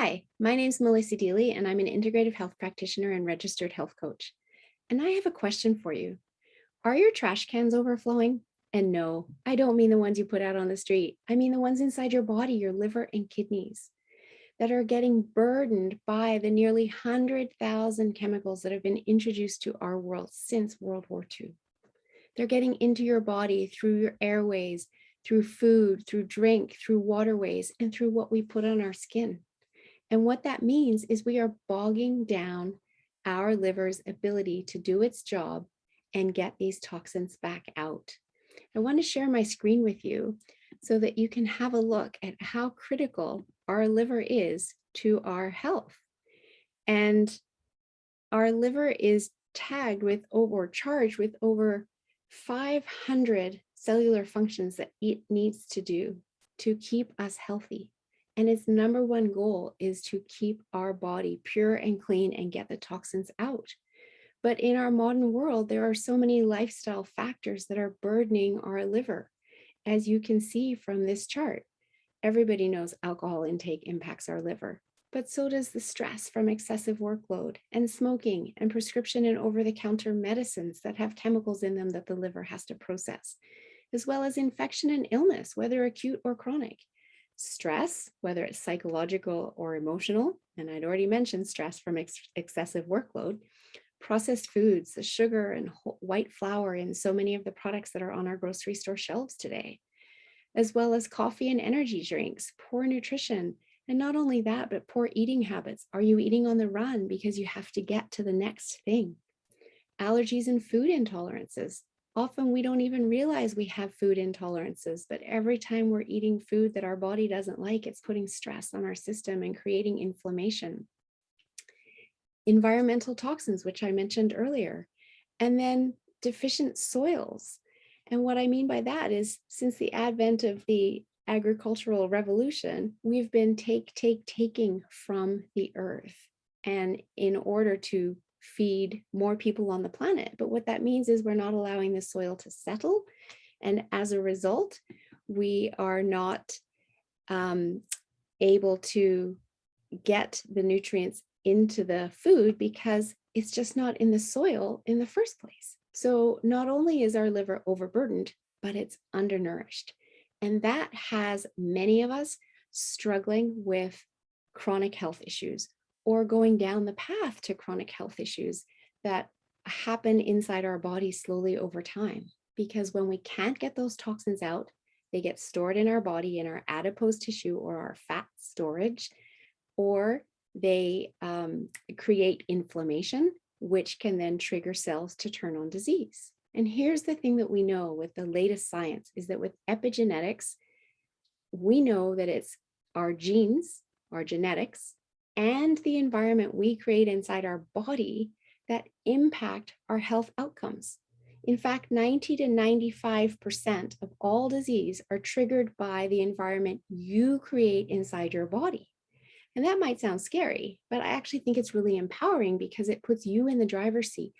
Hi, my name is Melissa Deely, and I'm an integrative health practitioner and registered health coach. And I have a question for you. Are your trash cans overflowing? And no, I don't mean the ones you put out on the street. I mean the ones inside your body, your liver and kidneys, that are getting burdened by the nearly 100,000 chemicals that have been introduced to our world since World War II. They're getting into your body through your airways, through food, through drink, through waterways, and through what we put on our skin. And what that means is we are bogging down our liver's ability to do its job and get these toxins back out. I want to share my screen with you so that you can have a look at how critical our liver is to our health. And our liver is tagged with or charged with over 500 cellular functions that it needs to do to keep us healthy. And its number one goal is to keep our body pure and clean and get the toxins out. But in our modern world, there are so many lifestyle factors that are burdening our liver. As you can see from this chart, everybody knows alcohol intake impacts our liver, but so does the stress from excessive workload and smoking and prescription and over-the-counter medicines that have chemicals in them that the liver has to process, as well as infection and illness, whether acute or chronic. Stress, whether it's psychological or emotional, and I'd already mentioned stress from excessive workload, processed foods, the sugar and white flour in so many of the products that are on our grocery store shelves today, as well as coffee and energy drinks, poor nutrition, and not only that, but poor eating habits. Are you eating on the run because you have to get to the next thing? Allergies and food intolerances. Often we don't even realize we have food intolerances, but every time we're eating food that our body doesn't like, it's putting stress on our system and creating inflammation. Environmental toxins, which I mentioned earlier, and then deficient soils. And what I mean by that is, since the advent of the agricultural revolution, we've been taking from the earth, and in order to feed more people on the planet. But what that means is we're not allowing the soil to settle. And as a result, we are not able to get the nutrients into the food because it's just not in the soil in the first place. So not only is our liver overburdened, but it's undernourished. And that has many of us struggling with chronic health issues or going down the path to chronic health issues that happen inside our body slowly over time. Because when we can't get those toxins out, they get stored in our body in our adipose tissue or our fat storage, or they create inflammation, which can then trigger cells to turn on disease. And here's the thing that we know with the latest science is that with epigenetics, we know that it's our genes, our genetics, and the environment we create inside our body that impact our health outcomes. In fact, 90 to 95% of all disease are triggered by the environment you create inside your body. And that might sound scary, but I actually think it's really empowering because it puts you in the driver's seat.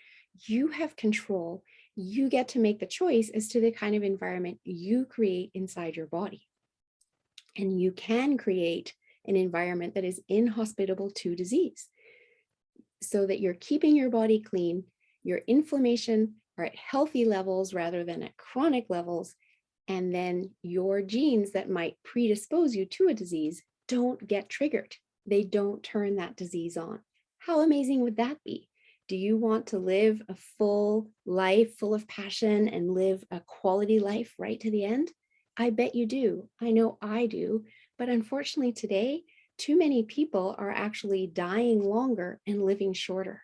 You have control. You get to make the choice as to the kind of environment you create inside your body. And you can create an environment that is inhospitable to disease so that you're keeping your body clean, your inflammation are at healthy levels rather than at chronic levels, and then your genes that might predispose you to a disease don't get triggered. They don't turn that disease on. How amazing would that be? Do you want to live a full life full of passion and live a quality life right to the end? I bet you do. I know I do. But unfortunately today, too many people are actually dying longer and living shorter.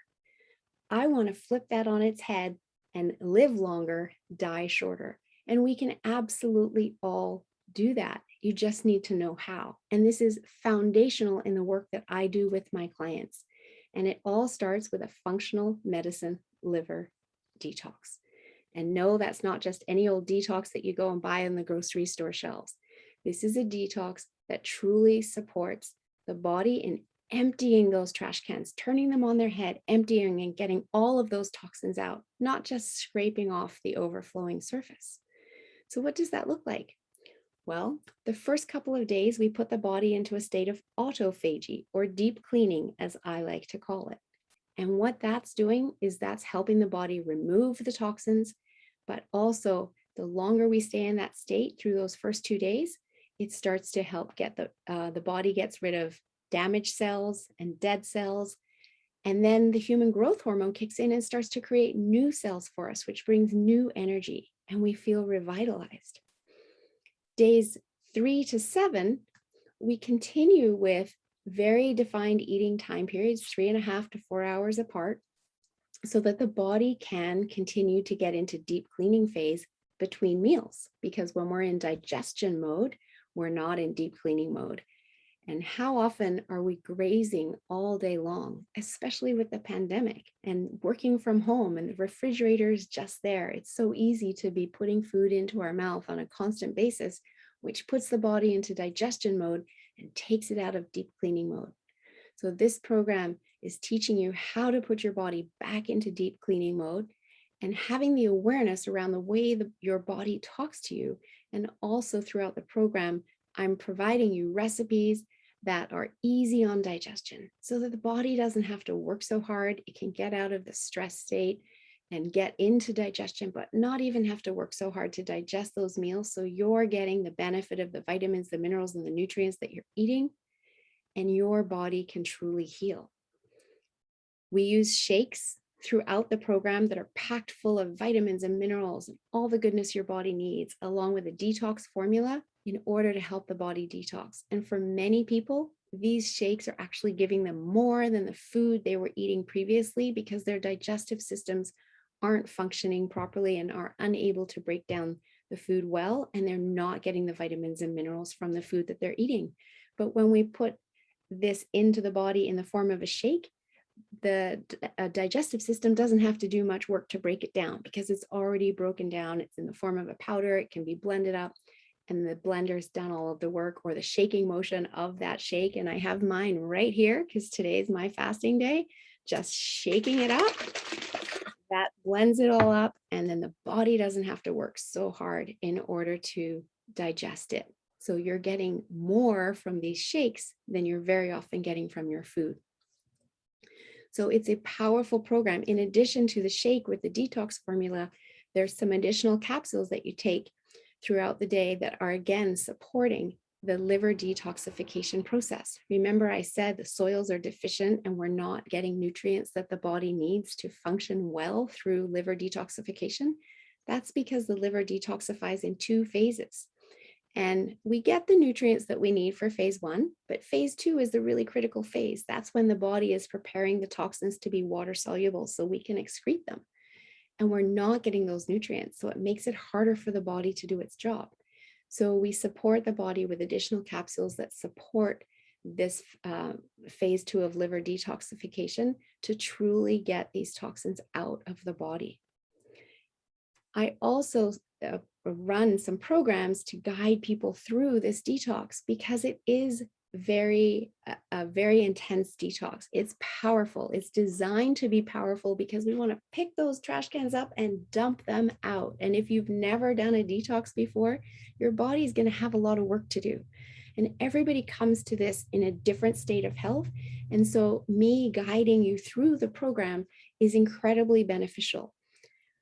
I want to flip that on its head and live longer, die shorter. And we can absolutely all do that. You just need to know how. And this is foundational in the work that I do with my clients. And it all starts with a functional medicine liver detox. And no, that's not just any old detox that you go and buy on the grocery store shelves. This is a detox that truly supports the body in emptying those trash cans, turning them on their head, emptying and getting all of those toxins out, not just scraping off the overflowing surface. So what does that look like? Well, the first couple of days, we put the body into a state of autophagy or deep cleaning, as I like to call it. And what that's doing is that's helping the body remove the toxins, but also the longer we stay in that state through those first 2 days, it starts to help get the body gets rid of damaged cells and dead cells. And then the human growth hormone kicks in and starts to create new cells for us, which brings new energy and we feel revitalized. Days 3 to 7, we continue with very defined eating time periods, 3.5 to 4 hours apart, so that the body can continue to get into deep cleaning phase between meals. Because when we're in digestion mode, we're not in deep cleaning mode. And how often are we grazing all day long, especially with the pandemic and working from home and the refrigerator is just there? It's so easy to be putting food into our mouth on a constant basis, which puts the body into digestion mode and takes it out of deep cleaning mode. So this program is teaching you how to put your body back into deep cleaning mode and having the awareness around the way your body talks to you. And also throughout the program, I'm providing you recipes that are easy on digestion so that the body doesn't have to work so hard. It can get out of the stress state and get into digestion, but not even have to work so hard to digest those meals. So you're getting the benefit of the vitamins, the minerals, and the nutrients that you're eating, and your body can truly heal. We use shakes throughout the program that are packed full of vitamins and minerals and all the goodness your body needs, along with a detox formula in order to help the body detox. And for many people, these shakes are actually giving them more than the food they were eating previously because their digestive systems aren't functioning properly and are unable to break down the food well, and they're not getting the vitamins and minerals from the food that they're eating. But when we put this into the body in the form of a shake, the digestive system doesn't have to do much work to break it down because it's already broken down. It's in the form of a powder. It can be blended up and the blender's done all of the work, or the shaking motion of that shake. And I have mine right here because today is my fasting day, just shaking it up. That blends it all up, and then the body doesn't have to work so hard in order to digest it. So you're getting more from these shakes than you're very often getting from your food. So it's a powerful program. In addition to the shake with the detox formula, there's some additional capsules that you take throughout the day that are again supporting the liver detoxification process. Remember, I said the soils are deficient and we're not getting nutrients that the body needs to function well through liver detoxification. That's because the liver detoxifies in 2 phases. And we get the nutrients that we need for phase 1, but phase 2 is the really critical phase. That's when the body is preparing the toxins to be water soluble so we can excrete them. And we're not getting those nutrients. So it makes it harder for the body to do its job. So we support the body with additional capsules that support this phase 2 of liver detoxification to truly get these toxins out of the body. I also run some programs to guide people through this detox because it is a very intense detox. It's powerful. It's designed to be powerful because we want to pick those trash cans up and dump them out. And if you've never done a detox before, your body is going to have a lot of work to do. And everybody comes to this in a different state of health. And so me guiding you through the program is incredibly beneficial.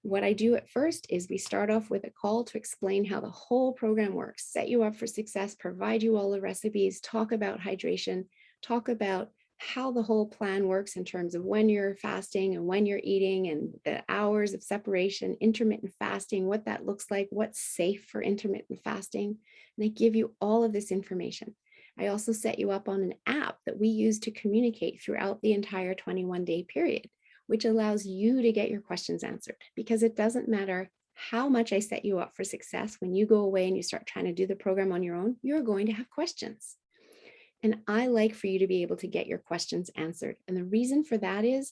What I do at first is we start off with a call to explain how the whole program works, set you up for success, provide you all the recipes, talk about hydration, talk about how the whole plan works in terms of when you're fasting and when you're eating and the hours of separation, intermittent fasting, what that looks like, what's safe for intermittent fasting. And I give you all of this information. I also set you up on an app that we use to communicate throughout the entire 21-day period, which allows you to get your questions answered, because it doesn't matter how much I set you up for success. When you go away and you start trying to do the program on your own, you're going to have questions. And I like for you to be able to get your questions answered. And the reason for that is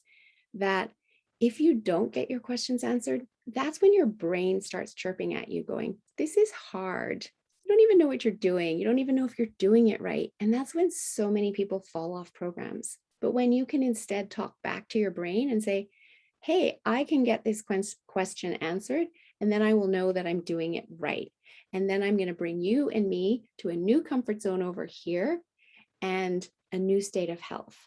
that if you don't get your questions answered, that's when your brain starts chirping at you going, this is hard. You don't even know what you're doing. You don't even know if you're doing it right. And that's when so many people fall off programs. But when you can instead talk back to your brain and say, hey, I can get this question answered, and then I will know that I'm doing it right. And then I'm going to bring you and me to a new comfort zone over here and a new state of health.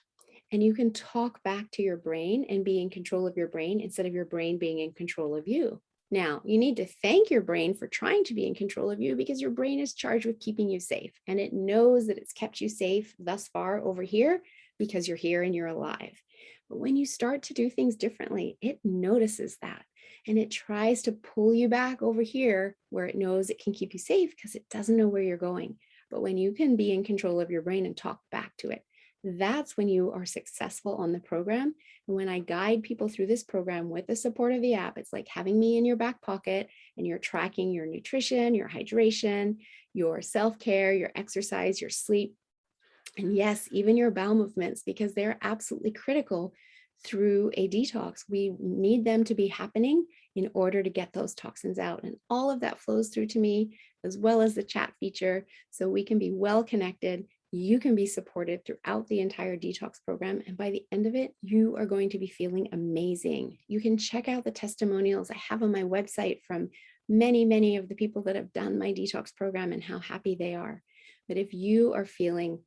And you can talk back to your brain and be in control of your brain instead of your brain being in control of you. Now, you need to thank your brain for trying to be in control of you, because your brain is charged with keeping you safe. And it knows that it's kept you safe thus far over here because you're here and you're alive. But when you start to do things differently, it notices that. And it tries to pull you back over here where it knows it can keep you safe because it doesn't know where you're going. But when you can be in control of your brain and talk back to it, that's when you are successful on the program. And when I guide people through this program with the support of the app, it's like having me in your back pocket, and you're tracking your nutrition, your hydration, your self-care, your exercise, your sleep, and yes, even your bowel movements, because they're absolutely critical through a detox. We need them to be happening in order to get those toxins out. And all of that flows through to me, as well as the chat feature, so we can be well connected. You can be supported throughout the entire detox program. And by the end of it, you are going to be feeling amazing. You can check out the testimonials I have on my website from many of the people that have done my detox program and how happy they are. But if you are feeling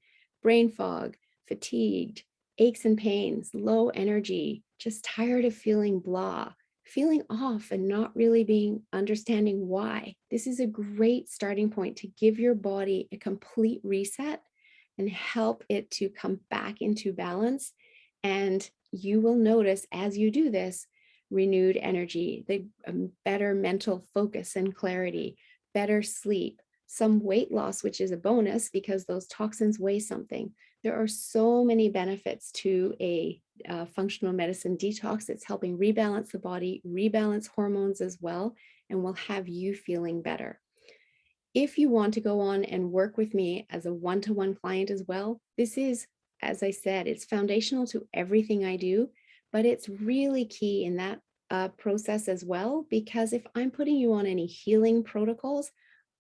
brain fog, fatigued, aches and pains, low energy, just tired of feeling blah, feeling off and not really understanding why, this is a great starting point to give your body a complete reset and help it to come back into balance. And you will notice as you do this, renewed energy, the better mental focus and clarity, better sleep, some weight loss, which is a bonus because those toxins weigh something. There are so many benefits to a functional medicine detox. It's helping rebalance the body, rebalance hormones as well, and will have you feeling better. If you want to go on and work with me as a one-to-one client as well, this is, as I said, it's foundational to everything I do, but it's really key in that process as well, because if I'm putting you on any healing protocols,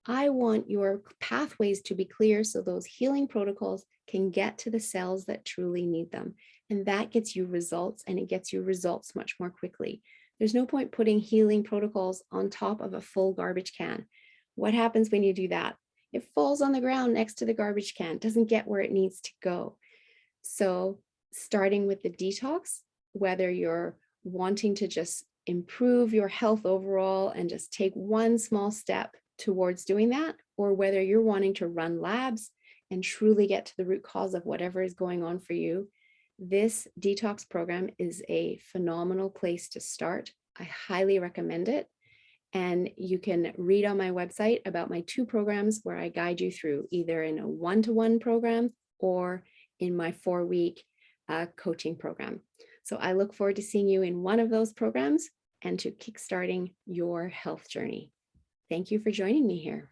I want your pathways to be clear so those healing protocols can get to the cells that truly need them. And that gets you results, and it gets you results much more quickly. There's no point putting healing protocols on top of a full garbage can. What happens when you do that? It falls on the ground next to the garbage can, doesn't get where it needs to go. So starting with the detox, whether you're wanting to just improve your health overall and just take one small step towards doing that, or whether you're wanting to run labs and truly get to the root cause of whatever is going on for you, this detox program is a phenomenal place to start. I highly recommend it. And you can read on my website about my 2 programs where I guide you through, either in a one-to-one program or in my 4-week coaching program. So I look forward to seeing you in one of those programs and to kickstarting your health journey. Thank you for joining me here.